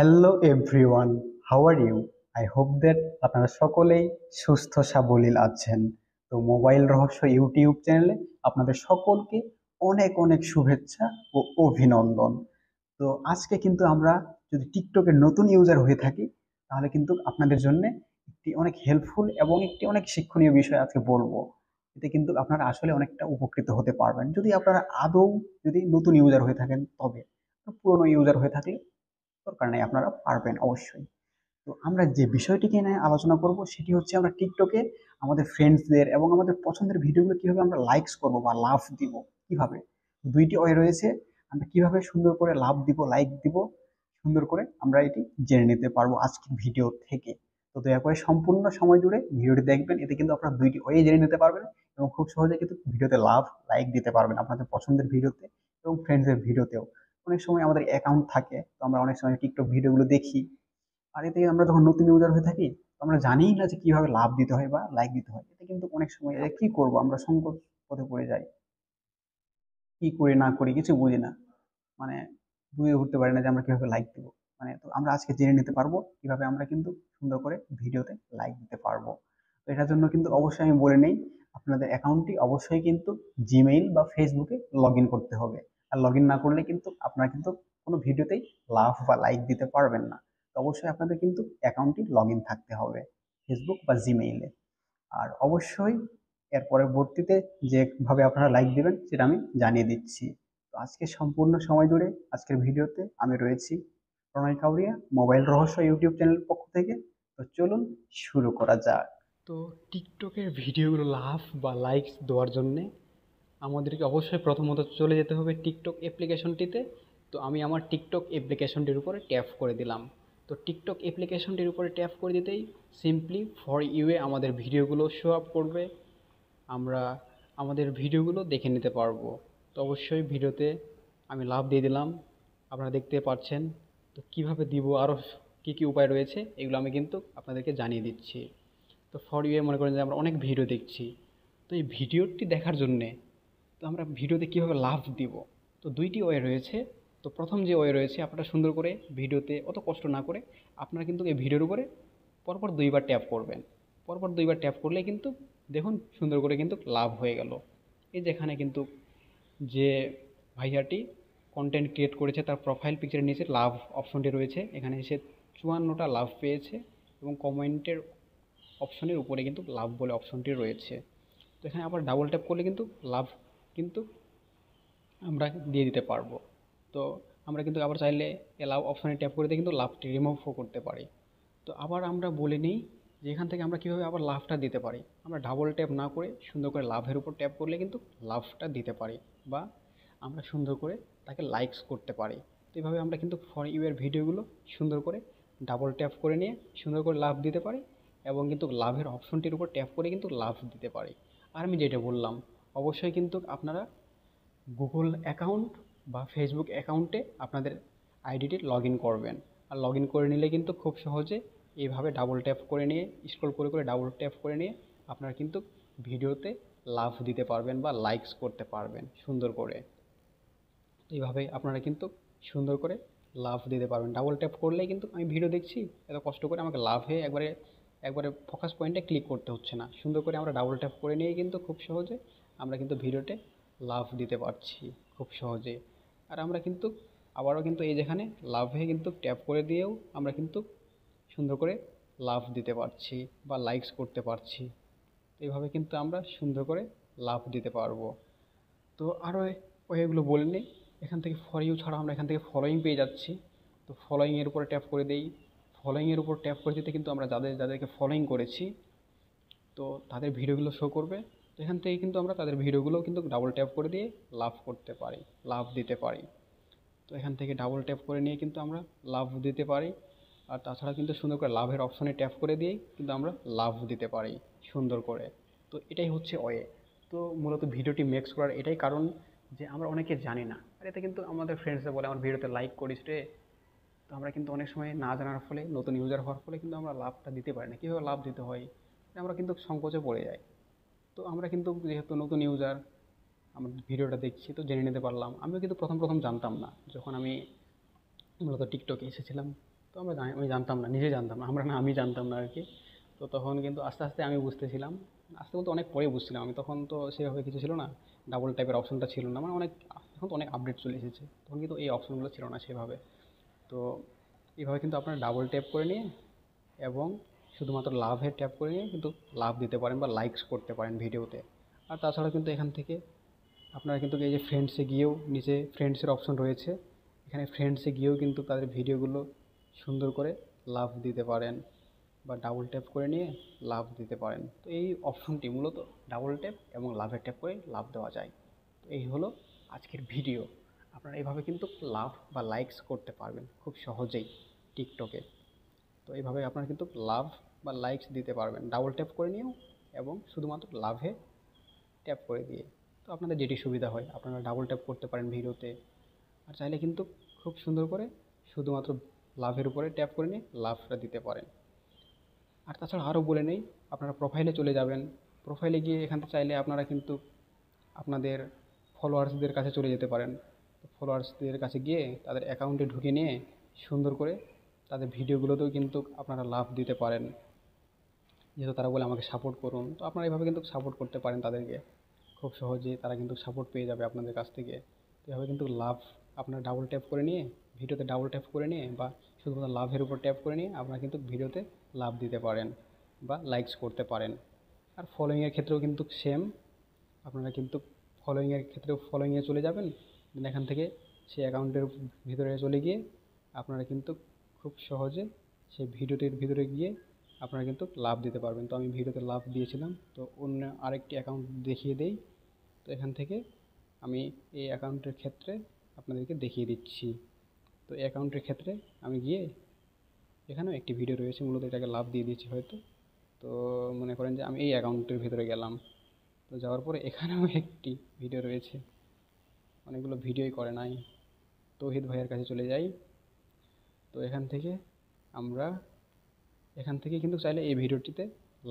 Hello everyone, how are you? I hope that আপনারা সকলেই সুস্থ সাবলীল আছেন। তো মোবাইল রহস্য ইউটিউব চ্যানেলে আপনাদের সকলকে অনেক অনেক শুভেচ্ছা ও অভিনন্দন। তো আজকে কিন্তু আমরা যদি টিকটকের নতুন ইউজার হয়ে থাকি, তাহলে কিন্তু আপনাদের জন্য একটি অনেক হেল্পফুল এবং একটি অনেক শিক্ষণীয় বিষয় আজকে বলবো। এতে কিন্তু আপনারা আসলে অনেকটা উপকৃত হতে পারবেন যদি আপনারা আদৌ যদি নতুন ইউজার হয়ে থাকেন। তবে পুরনো ইউজার হয়ে থাকলে দরকার নেই, আপনারা পারবেন অবশ্যই। তো আমরা যে বিষয়টিকে নিয়ে আলোচনা করব সেটি হচ্ছে আমরা টিকটকে আমাদের ফ্রেন্ডসদের এবং আমাদের পছন্দের ভিডিওগুলো কিভাবে আমরা লাইকস করব বা লাভ দিব। কিভাবে দুইটি ওয়ে রয়েছে, আমরা কিভাবে সুন্দর করে লাভ দিব, লাইক দিব, সুন্দর করে আমরা এটি জেনে নিতে পারবো আজকের ভিডিও থেকে। তো দয়া করে সম্পূর্ণ সময় জুড়ে ভিডিওটি দেখবেন, এতে কিন্তু আপনারা দুইটি ওয়ে জেনে নিতে পারবেন এবং খুব সহজে কিন্তু ভিডিওতে লাভ লাইক দিতে পারবেন আপনাদের পছন্দের ভিডিওতে এবং ফ্রেন্ডসদের ভিডিওতেও। অনেক সময় আমাদের অ্যাকাউন্ট থাকে, তো আমরা অনেক সময় টিকটক ভিডিওগুলো দেখি, আর এতে আমরা যখন নতুন ইউজার হয়ে থাকি, তো আমরা জানিই না যে কিভাবে লাভ দিতে হয় বা লাইক দিতে হয়। এটা কিন্তু অনেক সময় কি করব, আমরা সংকট পথে পড়ে যাই, কি করি না করি কিছু বুঝি না, মানে বুঝে উঠতে পারি না যে আমরা কিভাবে লাইক দিব। তো আমরা আজকে জেনে নিতে পারবো কিভাবে আমরা কিন্তু সুন্দর করে ভিডিওতে লাইক দিতে পারবো। তো এটার জন্য কিন্তু অবশ্যই আমি বলে নেই, আপনাদের অ্যাকাউন্টটি অবশ্যই কিন্তু জিমেইল বা ফেসবুকে লগ ইন করতে হবে। আর লগ ইন না করলে কিন্তু আপনারা কিন্তু কোনো ভিডিওতেই লাভ বা লাইক দিতে পারবেন না। তো অবশ্যই আপনাদের কিন্তু অ্যাকাউন্টটি লগ ইন থাকতে হবে ফেসবুক বা জিমেইলে। আর অবশ্যই এর পরবর্তীতে যেভাবে আপনারা লাইক দিবেন সেটা আমি জানিয়ে দিচ্ছি। তো আজকে সম্পূর্ণ সময় জুড়ে আজকের ভিডিওতে আমি রয়েছি প্রণয় কাউরিয়া, মোবাইল রহস্য ইউটিউব চ্যানেলের পক্ষ থেকে। তো চলুন শুরু করা যাক। তো টিকটকের ভিডিওগুলো লাভ বা লাইকস দেওয়ার জন্যে আমাদেরকে অবশ্যই প্রথমত চলে যেতে হবে টিকটক অ্যাপ্লিকেশনটিতে। তো আমি আমার টিকটক অ্যাপ্লিকেশনটির উপরে ট্যাপ করে দিলাম। তো টিকটক অ্যাপ্লিকেশনটির উপরে ট্যাপ করে দিতেই সিম্পলি ফর ইউয়ে আমাদের ভিডিওগুলো শো আপ করবে। আমরা আমাদের ভিডিওগুলো দেখে নিতে পারবো। তো অবশ্যই ভিডিওতে আমি লাভ দিয়ে দিলাম, আপনারা দেখতে পাচ্ছেন। তো কিভাবে দিব, আরও কী কী উপায় রয়েছে, এগুলো আমি কিন্তু আপনাদেরকে জানিয়ে দিচ্ছি। তো ফর ইউয়ে মনে করেন যে আমরা অনেক ভিডিও দেখছি, তো এই ভিডিওটি দেখার জন্যে তো আমরা ভিডিওতে কীভাবে লাভ দিব, তো দুইটি ওয়ে রয়েছে। তো প্রথম যে ওয়ে রয়েছে, আপনারা সুন্দর করে ভিডিওতে অত কষ্ট না করে আপনারা কিন্তু এই ভিডিওর উপরে পরপর দুইবার ট্যাপ করবেন। পরপর দুইবার ট্যাপ করলে কিন্তু দেখুন সুন্দর করে কিন্তু লাভ হয়ে গেল। এই যেখানে কিন্তু যে ভাইয়াটি কন্টেন্ট ক্রিয়েট করেছে তার প্রোফাইল পিকচারের নিচে লাভ অপশনটি রয়েছে, এখানে এসে 54টা লাভ পেয়েছে এবং কমেন্টের অপশনের উপরে কিন্তু লাভ বলে অপশনটি রয়েছে। তো এখানে আবার ডাবল ট্যাপ করলে কিন্তু লাভ কিন্তু আমরা দিয়ে দিতে পারবো। তো আমরা কিন্তু আবার চাইলে এলাও অপশনে ট্যাপ করে দিয়ে কিন্তু লাভটি রিমুভও করতে পারি। তো আবার আমরা বলে নিই যে এখান থেকে আমরা কীভাবে আবার লাভটা দিতে পারি। আমরা ডাবল ট্যাপ না করে সুন্দর করে লাভের উপর ট্যাপ করলে কিন্তু লাভটা দিতে পারি, বা আমরা সুন্দর করে তাকে লাইকস করতে পারি। তো এইভাবে আমরা কিন্তু ফর ইউ এর ভিডিওগুলো সুন্দর করে ডাবল ট্যাপ করে নিয়ে সুন্দর করে লাভ দিতে পারি এবং কিন্তু লাভের অপশনটির উপর ট্যাপ করে কিন্তু লাভ দিতে পারি। আর আমি যেটা বললাম, অবশ্যই কিন্তু আপনারা গুগল অ্যাকাউন্ট বা ফেসবুক অ্যাকাউন্টে আপনাদের আইডিটি লগ ইন করবেন। আর লগ ইন করে নিলে কিন্তু খুব সহজে এইভাবে ডাবল ট্যাপ করে নিয়ে স্ক্রল করে করে ডাবল ট্যাপ করে নিয়ে আপনারা কিন্তু ভিডিওতে লাভ দিতে পারবেন বা লাইকস করতে পারবেন সুন্দর করে। এইভাবে আপনারা কিন্তু সুন্দর করে লাভ দিতে পারবেন। ডাবল ট্যাপ করলেই কিন্তু আমি ভিডিও দেখছি, এত কষ্ট করে আমাকে লাভ হয়ে একবারে একবারে ফোকাস পয়েন্টে ক্লিক করতে হচ্ছে না। সুন্দর করে আমরা ডাবল ট্যাপ করে নিয়েই কিন্তু খুব সহজে আমরা কিন্তু ভিডিওতে লাভ দিতে পারছি খুব সহজে। আর আমরা কিন্তু আবারও কিন্তু এই যেখানে লাভ হয়ে কিন্তু ট্যাপ করে দিয়েও আমরা কিন্তু সুন্দর করে লাভ দিতে পারছি বা লাইকস করতে পারছি। এইভাবে কিন্তু আমরা সুন্দর করে লাভ দিতে পারবো। তো আরও ওয়েগুলো বলে নিই। এখান থেকে ফর ইউ ছাড়া আমরা এখান থেকে ফলোয়িং পেয়ে যাচ্ছি। তো ফলোয়িংয়ের উপরে ট্যাপ করে দেই। ফলোয়িংয়ের উপর ট্যাপ করে দিতে কিন্তু আমরা যাদেরকে ফলোয়িং করেছি তো তাদের ভিডিওগুলো শো করবে। তো এখান থেকে কিন্তু আমরা তাদের ভিডিওগুলোও কিন্তু ডাবল ট্যাপ করে দিয়ে লাভ করতে পারি, লাভ দিতে পারি। তো এখান থেকে ডাবল ট্যাপ করে নিয়ে কিন্তু আমরা লাভ দিতে পারি। আর তাছাড়া কিন্তু সুন্দর করে লাভের অপশনে ট্যাপ করে দিয়েই কিন্তু আমরা লাভ দিতে পারি সুন্দর করে। তো এটাই হচ্ছে ওয়ে। তো মূলত ভিডিওটি মেক্স করার এটাই কারণ যে আমরা অনেকে জানি না। আর এতে কিন্তু আমাদের ফ্রেন্ডসরা বলে আমার ভিডিওতে লাইক করিস রে। তো আমরা কিন্তু অনেক সময় না জানার ফলে, নতুন ইউজার হওয়ার ফলে কিন্তু আমরা লাভটা দিতে পারি না, কীভাবে লাভ দিতে হয় আমরা কিন্তু সংকোচে পড়ে যাই। তো আমরা কিন্তু যেহেতু নতুন ইউজার, আমার ভিডিওটা দেখছি তো জেনে নিতে পারলাম। আমিও কিন্তু প্রথম প্রথম জানতাম না, যখন আমি মূলত টিকটকে এসেছিলাম তো আমি জানতাম না, নিজে জানতাম না, আমরা না আমি জানতাম না আর কি। তো তখন কিন্তু আস্তে আস্তে আমি বুঝতেছিলাম, আস্তে বলতে অনেক পরে বুঝছিলাম আমি, তখন তো সেভাবে কিছু ছিল না, ডাবল টাইপের অপশনটা ছিল না, মানে অনেক, এখন তো অনেক আপডেট চলে এসেছে, তখন কিন্তু এই অপশনগুলো ছিল না সেভাবে। তো এইভাবে কিন্তু আপনারা ডাবল ট্যাপ করে নিয়ে এবং শুধুমাত্র লাভে ট্যাপ করে নিয়ে কিন্তু লাভ দিতে পারেন বা লাইকস করতে পারেন ভিডিওতে। আর তাছাড়া কিন্তু এখান থেকে আপনারা কিন্তু এই যে ফ্রেন্ডসে গিয়েও, নিচে ফ্রেন্ডসের অপশন রয়েছে, এখানে ফ্রেন্ডসে গিয়েও কিন্তু তাদের ভিডিওগুলো সুন্দর করে লাভ দিতে পারেন বা ডাবল ট্যাপ করে নিয়ে লাভ দিতে পারেন। তো এই অপশনটি মূলত ডাবল ট্যাপ এবং লাভের ট্যাপ করে লাভ দেওয়া যায়। তো এই হলো আজকের ভিডিও। আপনারা এইভাবে কিন্তু লাভ বা লাইকস করতে পারবেন খুব সহজেই টিকটকে। তো এইভাবে আপনারা কিন্তু লাভ বা লাইকস দিতে পারবেন ডাবল ট্যাপ করে নিয়েও এবং শুধুমাত্র লাভে ট্যাপ করে দিয়ে। তো আপনাদের যেটি সুবিধা হয় আপনারা ডাবল ট্যাপ করতে পারেন ভিডিওতে, আর চাইলে কিন্তু খুব সুন্দর করে শুধুমাত্র লাভের উপরে ট্যাপ করে নিয়ে লাভটা দিতে পারেন। আর তাছাড়া আরও বলে নেই, আপনারা প্রোফাইলে চলে যাবেন, প্রোফাইলে গিয়ে এখানে চাইলে আপনারা কিন্তু আপনাদের ফলোয়ার্সদের কাছে চলে যেতে পারেন। ফলোয়ার্সদের কাছে গিয়ে তাদের অ্যাকাউন্টে ঢুকে নিয়ে সুন্দর করে তাদের ভিডিওগুলোতেও কিন্তু আপনারা লাভ দিতে পারেন, যেহেতু তারা বলে আমাকে সাপোর্ট করুন। তো আপনারা এভাবে কিন্তু সাপোর্ট করতে পারেন তাদেরকে, খুব সহজেই তারা কিন্তু সাপোর্ট পেয়ে যাবে আপনাদের কাছ থেকে। তো এভাবে কিন্তু লাভ, আপনারা ডাবল ট্যাপ করে নিয়ে ভিডিওতে ডাবল ট্যাপ করে নিয়ে বা শুধুমাত্র লাভের উপর ট্যাপ করে নিয়ে আপনারা কিন্তু ভিডিওতে লাভ দিতে পারেন বা লাইকস করতে পারেন। আর ফলোয়িংয়ের ক্ষেত্রেও কিন্তু সেম, আপনারা কিন্তু ফলোয়িংয়ের ক্ষেত্রেও ফলোয়িংয়ে চলে যাবেন, দেন এখান থেকে সেই অ্যাকাউন্টের ভিতরে চলে গিয়ে আপনারা কিন্তু খুব সহজে সেই ভিডিওটির ভিতরে গিয়ে আপনারা কিন্তু লাভ দিতে পারবেন। তো আমি ভিডিওতে লাভ দিয়েছিলাম, তো অন্য আরেকটি অ্যাকাউন্ট দেখিয়ে দেই। তো এখান থেকে আমি এই অ্যাকাউন্টের ক্ষেত্রে আপনাদেরকে দেখিয়ে দিচ্ছি। তো এই অ্যাকাউন্টের ক্ষেত্রে আমি গিয়ে, এখানেও একটি ভিডিও রয়েছে, মূলত এটাকে লাভ দিয়ে দিয়েছি হয়তো। তো মনে করেন যে আমি এই অ্যাকাউন্টের ভিতরে গেলাম, তো যাওয়ার পরে এখানেও একটি ভিডিও রয়েছে, অনেকগুলো ভিডিওই করে নাই, তৌহিদ ভাইয়ের কাছে চলে যাই। তো আমরা এখান থেকে কিন্তু চাইলে এই ভিডিওটিতে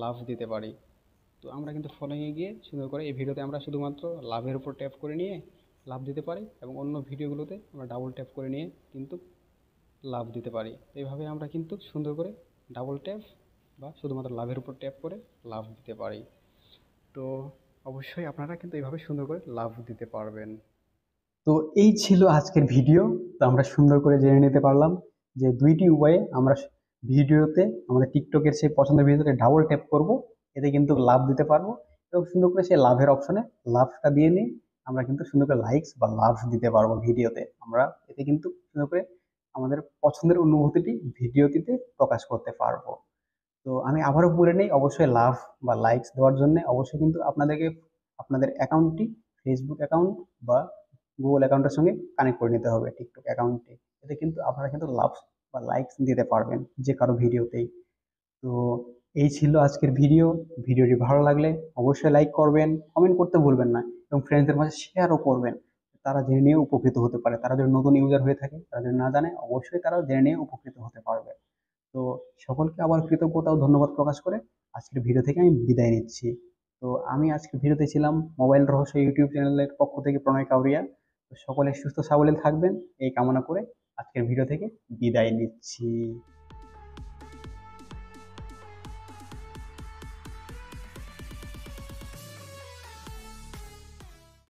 লাভ দিতে পারি। তো আমরা কিন্তু ফলোইংয়ে গিয়ে সুন্দর করে এই ভিডিওতে আমরা শুধুমাত্র লাভের উপর ট্যাপ করে নিয়ে লাভ দিতে পারি এবং অন্য ভিডিওগুলোতে আমরা ডাবল ট্যাপ করে নিয়ে কিন্তু লাভ দিতে পারি। তো এইভাবে আমরা কিন্তু সুন্দর করে ডাবল ট্যাপ বা শুধুমাত্র লাভের উপর ট্যাপ করে লাভ দিতে পারি। তো অবশ্যই আপনারা কিন্তু এইভাবে সুন্দর করে লাভ দিতে পারবেন। তো এই ছিল আজকের ভিডিও। তো আমরা সুন্দর করে জেনে নিতে পারলাম যে দুইটি উপায়ে আমরা ভিডিওতে আমাদের টিকটকের সেই পছন্দের ভিডিওতে ডাবল ট্যাপ করব, এতে কিন্তু লাভ দিতে পারবো এবং সুন্দর করে সেই লাভের অপশনে লাভটা দিয়ে নিয়ে আমরা কিন্তু সুন্দর করে লাইকস বা লাভ দিতে পারবো ভিডিওতে। আমরা এতে কিন্তু সুন্দর করে আমাদের পছন্দের অনুভূতিটি ভিডিওটিতে প্রকাশ করতে পারবো। তো আমি আবারও বলে নেই, অবশ্যই লাভ বা লাইকস দেওয়ার জন্য অবশ্যই কিন্তু আপনাদেরকে আপনাদের অ্যাকাউন্টটি ফেসবুক অ্যাকাউন্ট বা গুগল অ্যাকাউন্টের সঙ্গে কানেক্ট করে নিতে হবে টিকটক অ্যাকাউন্টে। এতে কিন্তু আপনারা কিন্তু লাভ বা লাইকস দিতে পারবেন যে কারো ভিডিওতেই। তো এই ছিল আজকের ভিডিও। ভিডিওটি ভালো লাগলে অবশ্যই লাইক করবেন, কমেন্ট করতে ভুলবেন না এবং ফ্রেন্ডসদের মাঝে শেয়ারও করবেন, তারা জেনে নিয়ে উপকৃত হতে পারে। তারা যদি নতুন ইউজার হয়ে থাকে, তারা যদি না জানে, অবশ্যই তারা জেনে নিয়ে উপকৃত হতে পারবে। তো সকলকে আবার কৃতজ্ঞতা ও ধন্যবাদ প্রকাশ করে আজকের ভিডিও থেকে আমি বিদায় নিচ্ছি। তো আমি আজকের ভিডিওতে ছিলাম মোবাইল রহস্য ইউটিউব চ্যানেলের পক্ষ থেকে প্রণয় কাউরিয়া। তো সকলে সুস্থ সাবলীল থাকবেন এই কামনা করে আজকের ভিডিও থেকে বিদায় নিচ্ছি।